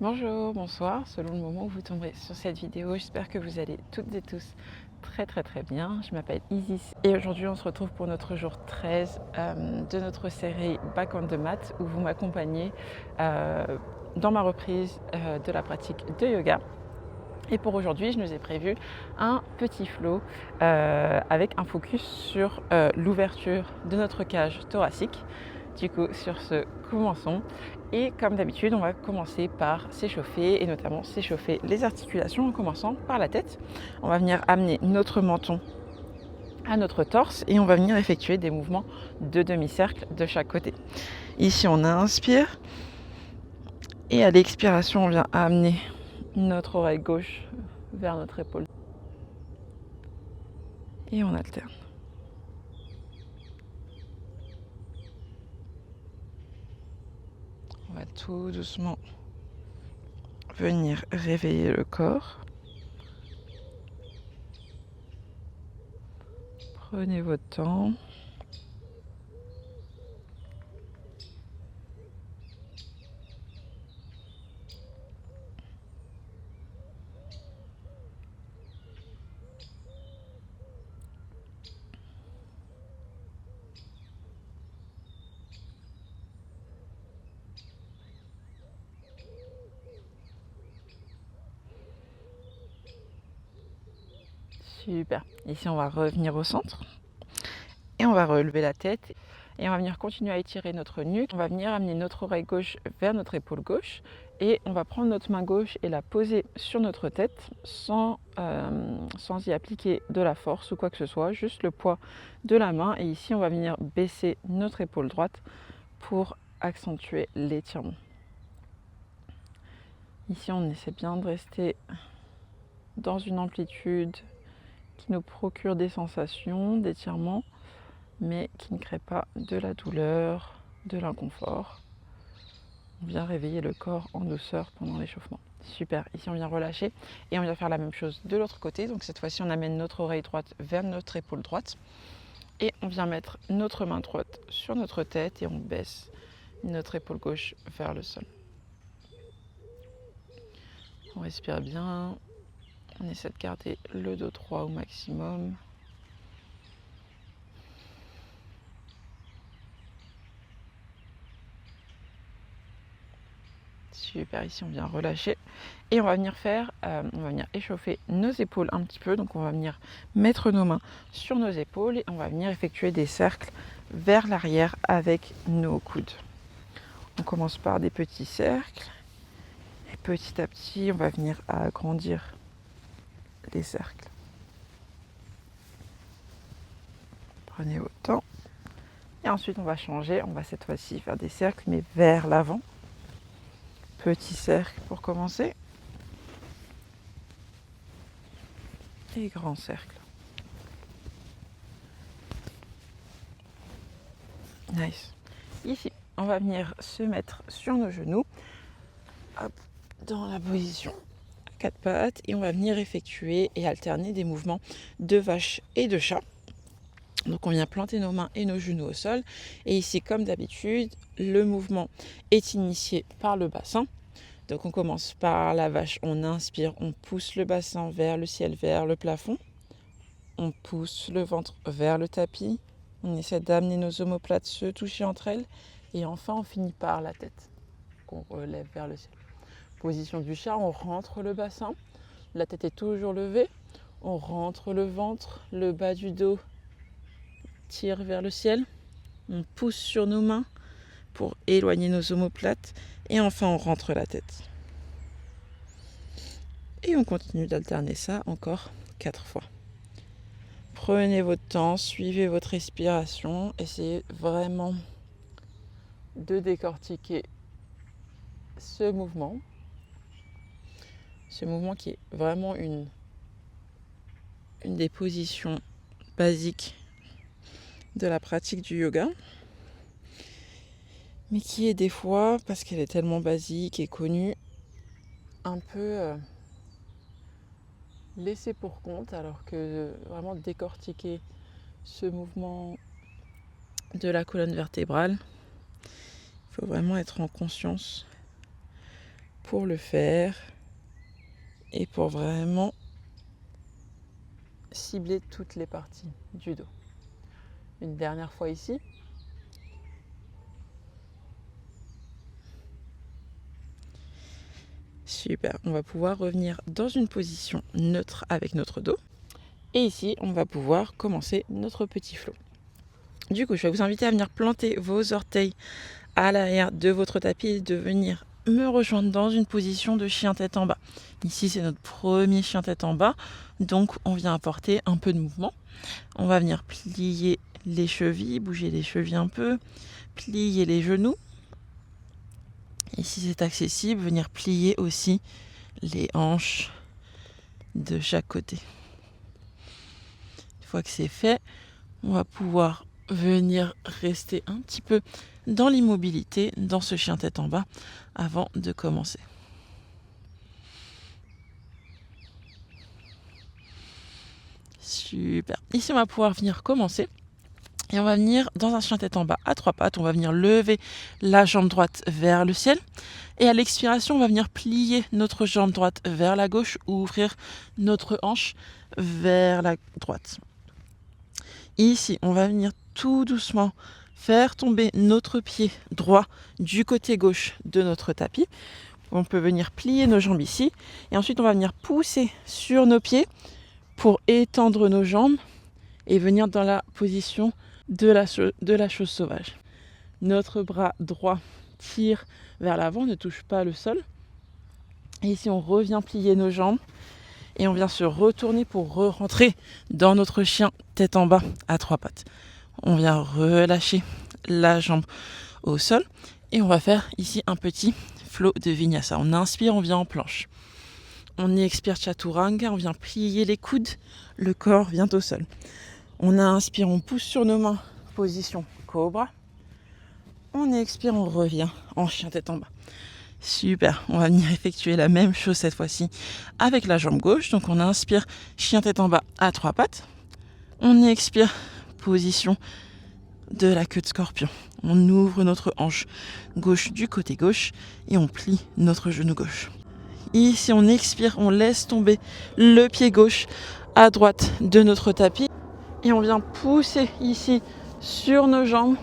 Bonjour, bonsoir, selon le moment où vous tomberez sur cette vidéo, j'espère que vous allez toutes et tous très bien. Je m'appelle Isis et aujourd'hui on se retrouve pour notre jour 13 de notre série Back on the Mat où vous m'accompagnez dans ma reprise de la pratique de yoga. Et pour aujourd'hui, je nous ai prévu un petit flow avec un focus sur l'ouverture de notre cage thoracique. Du coup, sur ce, commençons. Et comme d'habitude, on va commencer par s'échauffer et notamment s'échauffer les articulations en commençant par la tête. On va venir amener notre menton à notre torse et on va venir effectuer des mouvements de demi-cercle de chaque côté. Ici, on inspire et à l'expiration, on vient amener notre oreille gauche vers notre épaule. Et on alterne. On va tout doucement venir réveiller le corps. Prenez votre temps. Super. Ici, on va revenir au centre. Et on va relever la tête. Et on va venir continuer à étirer notre nuque. On va venir amener notre oreille gauche vers notre épaule gauche. Et on va prendre notre main gauche et la poser sur notre tête sans y appliquer de la force ou quoi que ce soit. Juste le poids de la main. Et ici, on va venir baisser notre épaule droite pour accentuer l'étirement. Ici, on essaie bien de rester dans une amplitude qui nous procure des sensations d'étirement, mais qui ne crée pas de la douleur, de l'inconfort. On vient réveiller le corps en douceur pendant l'échauffement. Super, ici on vient relâcher et on vient faire la même chose de l'autre côté. Donc cette fois-ci on amène notre oreille droite vers notre épaule droite et on vient mettre notre main droite sur notre tête et on baisse notre épaule gauche vers le sol. On respire bien, on essaie de garder le dos droit au maximum. Super, ici on vient relâcher et on va venir échauffer nos épaules un petit peu. Donc on va venir mettre nos mains sur nos épaules et on va venir effectuer des cercles vers l'arrière avec nos coudes. On commence par des petits cercles et petit à petit on va venir agrandir les cercles. Prenez votre temps et ensuite on va changer, on va cette fois-ci faire des cercles mais vers l'avant. Petit cercle pour commencer. Et grand cercle. Nice. Ici, on va venir se mettre sur nos genoux, hop, dans la position à quatre pattes, et on va venir effectuer et alterner des mouvements de vache et de chat. Donc on vient planter nos mains et nos genoux au sol. Et ici, comme d'habitude, le mouvement est initié par le bassin. Donc on commence par la vache, on inspire, on pousse le bassin vers le ciel, vers le plafond. On pousse le ventre vers le tapis. On essaie d'amener nos omoplates se toucher entre elles. Et enfin, on finit par la tête, qu'on relève vers le ciel. Position du chat, on rentre le bassin. La tête est toujours levée. On rentre le ventre, le bas du dos tire vers le ciel. On pousse sur nos mains pour éloigner nos omoplates. Et enfin, on rentre la tête. Et on continue d'alterner ça encore 4 fois. Prenez votre temps, suivez votre respiration, essayez vraiment de décortiquer ce mouvement qui est vraiment une des positions basiques de la pratique du yoga, mais qui est des fois, parce qu'elle est tellement basique et connue, un peu laissée pour compte, alors que vraiment décortiquer ce mouvement de la colonne vertébrale, il faut vraiment être en conscience pour le faire et pour vraiment cibler toutes les parties du dos. Une dernière fois ici. Super, on va pouvoir revenir dans une position neutre avec notre dos. Et ici, on va pouvoir commencer notre petit flow. Du coup, je vais vous inviter à venir planter vos orteils à l'arrière de votre tapis et de venir me rejoindre dans une position de chien tête en bas. Ici, c'est notre premier chien tête en bas, donc on vient apporter un peu de mouvement. On va venir plier les chevilles, bouger les chevilles un peu, plier les genoux. Et si c'est accessible, venir plier aussi les hanches de chaque côté. Une fois que c'est fait, on va pouvoir venir rester un petit peu dans l'immobilité, dans ce chien tête en bas, avant de commencer. Super. Ici, on va pouvoir venir commencer. Et on va venir dans un chien tête en bas à 3 pattes. On va venir lever la jambe droite vers le ciel. Et à l'expiration, on va venir plier notre jambe droite vers la gauche, ouvrir notre hanche vers la droite. Ici, on va venir tout doucement faire tomber notre pied droit du côté gauche de notre tapis. On peut venir plier nos jambes ici. Et ensuite, on va venir pousser sur nos pieds pour étendre nos jambes et venir dans la position de la chose sauvage. Notre bras droit tire vers l'avant, ne touche pas le sol. Et ici, on revient plier nos jambes et on vient se retourner pour re-rentrer dans notre chien tête en bas à 3 pattes. On vient relâcher la jambe au sol et on va faire ici un petit flow de vinyasa. On inspire, on vient en planche. On expire chaturanga, on vient plier les coudes, le corps vient au sol. On inspire, on pousse sur nos mains, position cobra. On expire, on revient en chien tête en bas. Super, on va venir effectuer la même chose cette fois-ci avec la jambe gauche. Donc on inspire, chien tête en bas à 3 pattes. On expire, position de la queue de scorpion. On ouvre notre hanche gauche du côté gauche et on plie notre genou gauche. Ici on expire, on laisse tomber le pied gauche à droite de notre tapis. Et on vient pousser ici sur nos jambes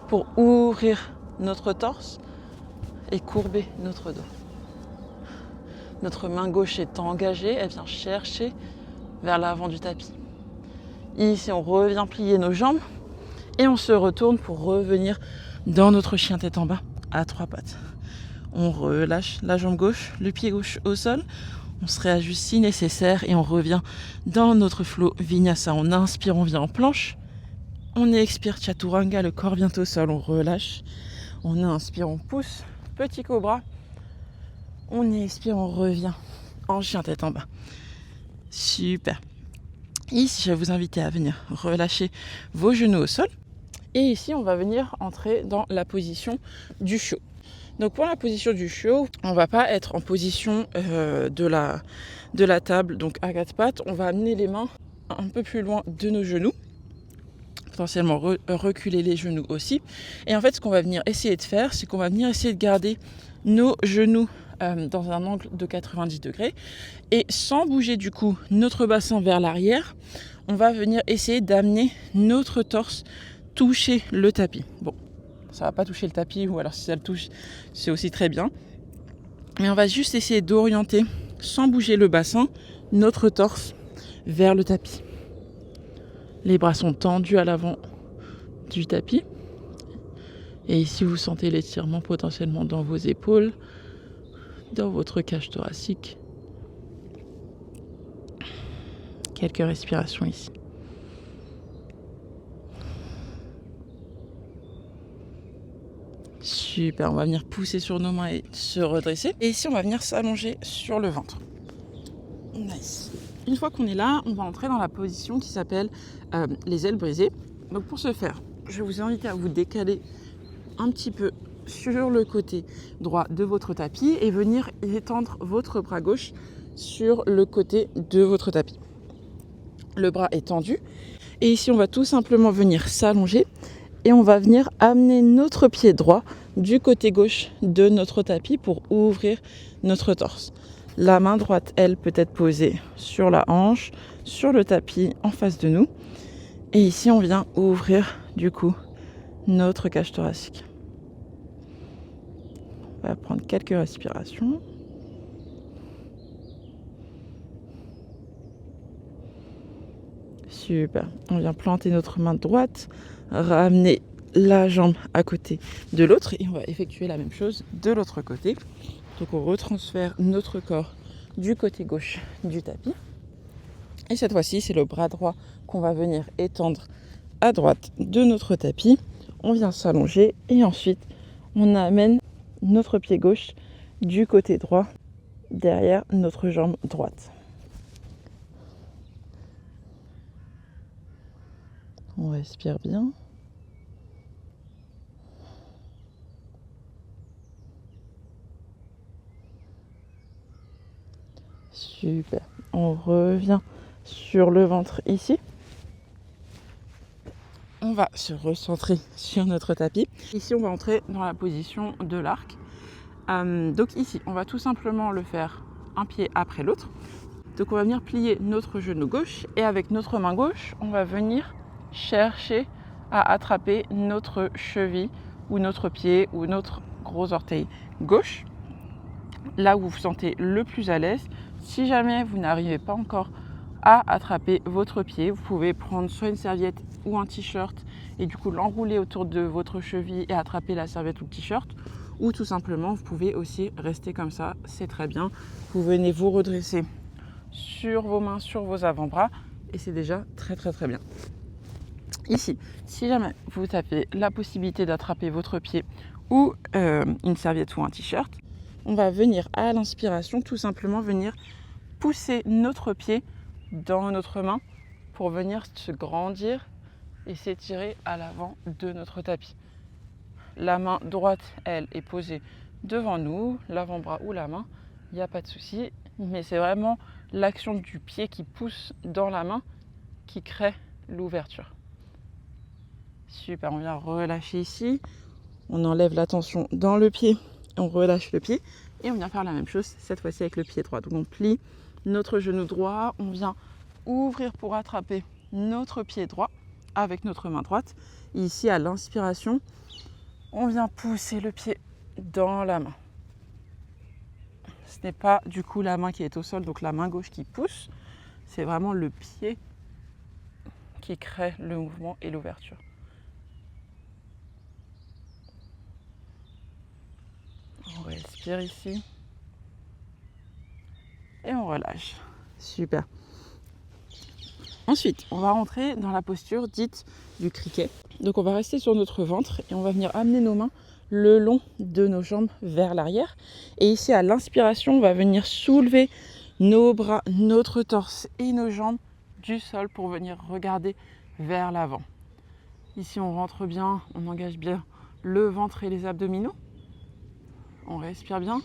pour ouvrir notre torse et courber notre dos. Notre main gauche est engagée, elle vient chercher vers l'avant du tapis. Ici, on revient plier nos jambes et on se retourne pour revenir dans notre chien tête en bas à 3 pattes. On relâche la jambe gauche, le pied gauche au sol. On se réajuste si nécessaire et on revient dans notre flow vinyasa. On inspire, on vient en planche. On expire chaturanga, le corps vient au sol, on relâche. On inspire, on pousse, petit cobra. On expire, on revient en chien tête en bas. Super. Ici, je vais vous inviter à venir relâcher vos genoux au sol. Et ici, on va venir entrer dans la position du chiot. Donc pour la position du chiot, on ne va pas être en position de la table, donc à 4 pattes. On va amener les mains un peu plus loin de nos genoux, potentiellement reculer les genoux aussi. Et en fait, ce qu'on va venir essayer de faire, c'est qu'on va venir essayer de garder nos genoux dans un angle de 90 degrés. Et sans bouger du coup notre bassin vers l'arrière, on va venir essayer d'amener notre torse toucher le tapis. Bon. Ça ne va pas toucher le tapis, ou alors si ça le touche, c'est aussi très bien. Mais on va juste essayer d'orienter, sans bouger le bassin, notre torse vers le tapis. Les bras sont tendus à l'avant du tapis. Et ici, vous sentez l'étirement potentiellement dans vos épaules, dans votre cage thoracique. Quelques respirations ici. Super, on va venir pousser sur nos mains et se redresser. Et ici, on va venir s'allonger sur le ventre. Nice. Une fois qu'on est là, on va entrer dans la position qui s'appelle les ailes brisées. Donc pour ce faire, je vais vous inviter à vous décaler un petit peu sur le côté droit de votre tapis et venir étendre votre bras gauche sur le côté de votre tapis. Le bras est tendu. Et ici, on va tout simplement venir s'allonger et on va venir amener notre pied droit du côté gauche de notre tapis pour ouvrir notre torse. La main droite, elle, peut être posée sur la hanche, sur le tapis en face de nous. Et ici, on vient ouvrir du coup notre cage thoracique. On va prendre quelques respirations. Super. On vient planter notre main droite, ramener la jambe à côté de l'autre et on va effectuer la même chose de l'autre côté. Donc on retransfère notre corps du côté gauche du tapis. Et cette fois-ci, c'est le bras droit qu'on va venir étendre à droite de notre tapis. On vient s'allonger et ensuite on amène notre pied gauche du côté droit derrière notre jambe droite. On respire bien. Super. On revient sur le ventre ici. On va se recentrer sur notre tapis. Ici, on va entrer dans la position de l'arc. Donc ici, on va tout simplement le faire un pied après l'autre. Donc on va venir plier notre genou gauche et avec notre main gauche, on va venir chercher à attraper notre cheville ou notre pied ou notre gros orteil gauche. Là où vous vous sentez le plus à l'aise. Si jamais vous n'arrivez pas encore à attraper votre pied, vous pouvez prendre soit une serviette ou un t-shirt et du coup l'enrouler autour de votre cheville et attraper la serviette ou le t-shirt. Ou tout simplement, vous pouvez aussi rester comme ça, c'est très bien. Vous venez vous redresser sur vos mains, sur vos avant-bras et c'est déjà très bien. Ici, si jamais vous avez la possibilité d'attraper votre pied ou une serviette ou un t-shirt, on va venir à l'inspiration tout simplement venir pousser notre pied dans notre main pour venir se grandir et s'étirer à l'avant de notre tapis. La main droite, elle, est posée devant nous, l'avant-bras ou la main, il n'y a pas de souci, mais c'est vraiment l'action du pied qui pousse dans la main qui crée l'ouverture. Super, on vient relâcher ici, on enlève la tension dans le pied, on relâche le pied et on vient faire la même chose cette fois-ci avec le pied droit. Donc on plie notre genou droit, on vient ouvrir pour attraper notre pied droit avec notre main droite. Et ici à l'inspiration, on vient pousser le pied dans la main. Ce n'est pas du coup la main qui est au sol, donc la main gauche qui pousse, c'est vraiment le pied qui crée le mouvement et l'ouverture. On respire ici. Et on relâche. Super. Ensuite, on va rentrer dans la posture dite du criquet. Donc on va rester sur notre ventre et on va venir amener nos mains le long de nos jambes vers l'arrière. Et ici, à l'inspiration, on va venir soulever nos bras, notre torse et nos jambes du sol pour venir regarder vers l'avant. Ici, on rentre bien, on engage bien le ventre et les abdominaux. On respire bien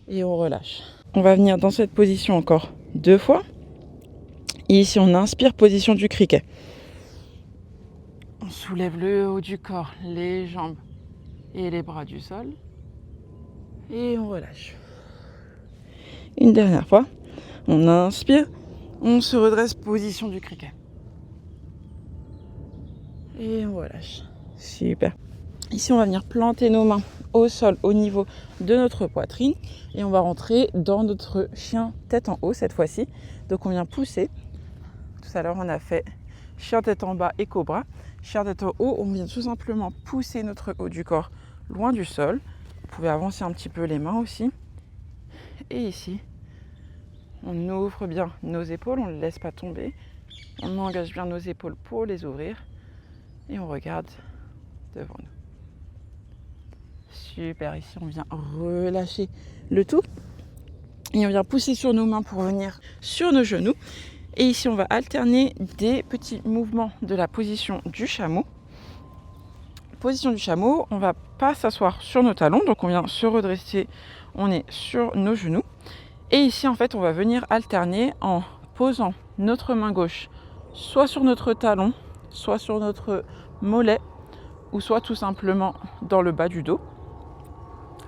et on relâche. On va venir dans cette position encore 2 fois. Et ici, on inspire, position du criquet. On soulève le haut du corps, les jambes et les bras du sol. Et on relâche. Une dernière fois. On inspire, on se redresse, position du criquet. Et on relâche. Super. Ici, on va venir planter nos mains au sol au niveau de notre poitrine et on va rentrer dans notre chien tête en haut cette fois-ci. Donc on vient pousser. Tout à l'heure, on a fait chien tête en bas et cobra. Chien tête en haut, on vient tout simplement pousser notre haut du corps loin du sol. Vous pouvez avancer un petit peu les mains aussi. Et ici, on ouvre bien nos épaules, on ne les laisse pas tomber. On engage bien nos épaules pour les ouvrir et on regarde devant nous. Super, ici on vient relâcher le tout et on vient pousser sur nos mains pour venir sur nos genoux. Et ici on va alterner des petits mouvements de la position du chameau. Position du chameau, on ne va pas s'asseoir sur nos talons, donc on vient se redresser, on est sur nos genoux. Et ici en fait on va venir alterner en posant notre main gauche soit sur notre talon, soit sur notre mollet ou soit tout simplement dans le bas du dos.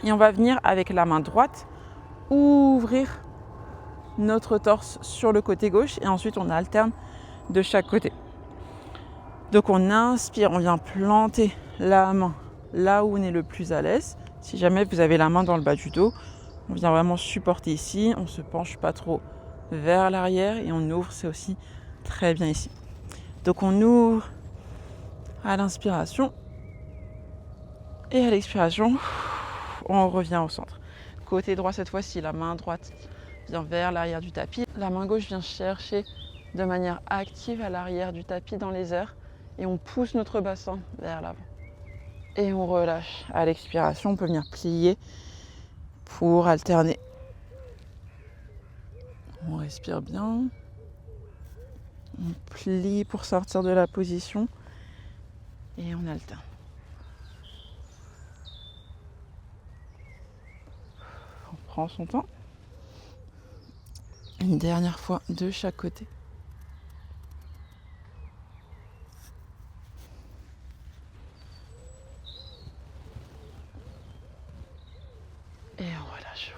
Et on va venir avec la main droite ouvrir notre torse sur le côté gauche et ensuite on alterne de chaque côté. Donc on inspire, on vient planter la main là où on est le plus à l'aise. Si jamais vous avez la main dans le bas du dos, on vient vraiment supporter ici, on ne se penche pas trop vers l'arrière et on ouvre, c'est aussi très bien ici. Donc on ouvre à l'inspiration et à l'expiration, on revient au centre. Côté droit cette fois-ci, la main droite vient vers l'arrière du tapis. La main gauche vient chercher de manière active à l'arrière du tapis dans les airs et on pousse notre bassin vers l'avant. Et on relâche. À l'expiration, on peut venir plier pour alterner. On respire bien. On plie pour sortir de la position et on alterne. On prend son temps. Une dernière fois de chaque côté. Et on relâche.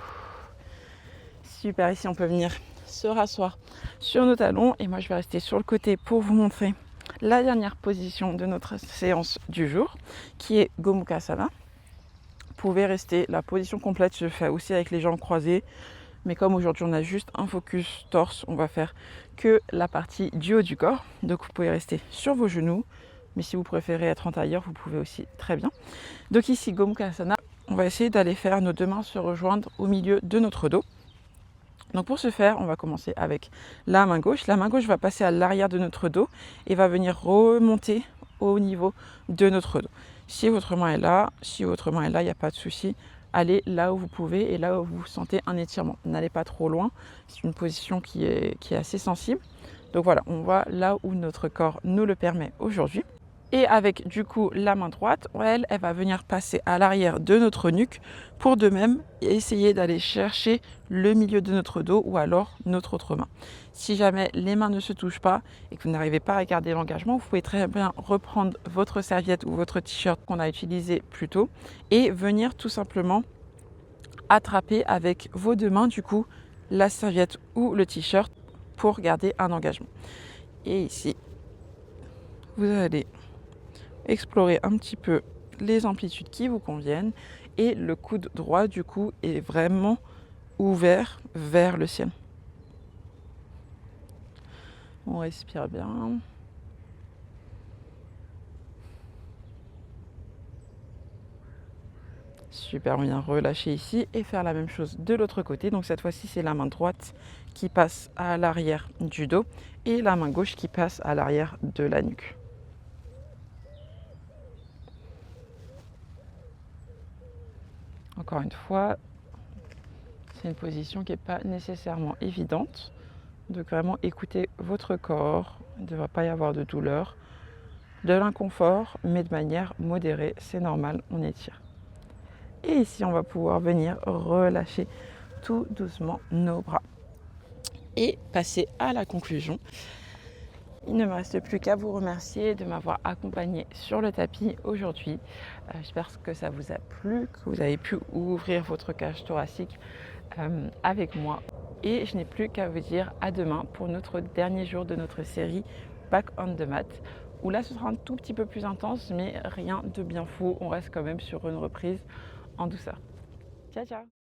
Super, ici on peut venir se rasseoir sur nos talons et moi je vais rester sur le côté pour vous montrer la dernière position de notre séance du jour qui est Gomukhasana. Vous pouvez rester la position complète, je fais aussi avec les jambes croisées, mais comme aujourd'hui on a juste un focus torse, on va faire que la partie du haut du corps. Donc vous pouvez rester sur vos genoux, mais si vous préférez être en tailleur, vous pouvez aussi très bien. Donc ici Gomukhasana, on va essayer d'aller faire nos deux mains se rejoindre au milieu de notre dos. Donc pour ce faire, on va commencer avec la main gauche. La main gauche va passer à l'arrière de notre dos et va venir remonter au niveau de notre dos. Si votre main est là, il n'y a pas de souci. Allez là où vous pouvez et là où vous sentez un étirement. N'allez pas trop loin. C'est une position qui est assez sensible. Donc voilà, on va là où notre corps nous le permet aujourd'hui. Et avec du coup la main droite, elle va venir passer à l'arrière de notre nuque pour de même essayer d'aller chercher le milieu de notre dos ou alors notre autre main. Si jamais les mains ne se touchent pas et que vous n'arrivez pas à garder l'engagement, vous pouvez très bien reprendre votre serviette ou votre t-shirt qu'on a utilisé plus tôt et venir tout simplement attraper avec vos deux mains du coup la serviette ou le t-shirt pour garder un engagement. Et ici, vous allez explorer un petit peu les amplitudes qui vous conviennent et le coude droit du coup est vraiment ouvert vers le ciel. On respire bien. Super, on vient relâcher ici et faire la même chose de l'autre côté. Donc cette fois-ci, c'est la main droite qui passe à l'arrière du dos et la main gauche qui passe à l'arrière de la nuque. Encore une fois, c'est une position qui n'est pas nécessairement évidente. Donc vraiment écoutez votre corps, il ne devrait pas y avoir de douleur, de l'inconfort, mais de manière modérée, c'est normal, on étire. Et ici, on va pouvoir venir relâcher tout doucement nos bras et passer à la conclusion. Il ne me reste plus qu'à vous remercier de m'avoir accompagné sur le tapis aujourd'hui. J'espère que ça vous a plu, que vous avez pu ouvrir votre cage thoracique avec moi. Et je n'ai plus qu'à vous dire à demain pour notre dernier jour de notre série Back on the Mat, où là ce sera un tout petit peu plus intense, mais rien de bien fou. On reste quand même sur une reprise en douceur. Ciao, ciao!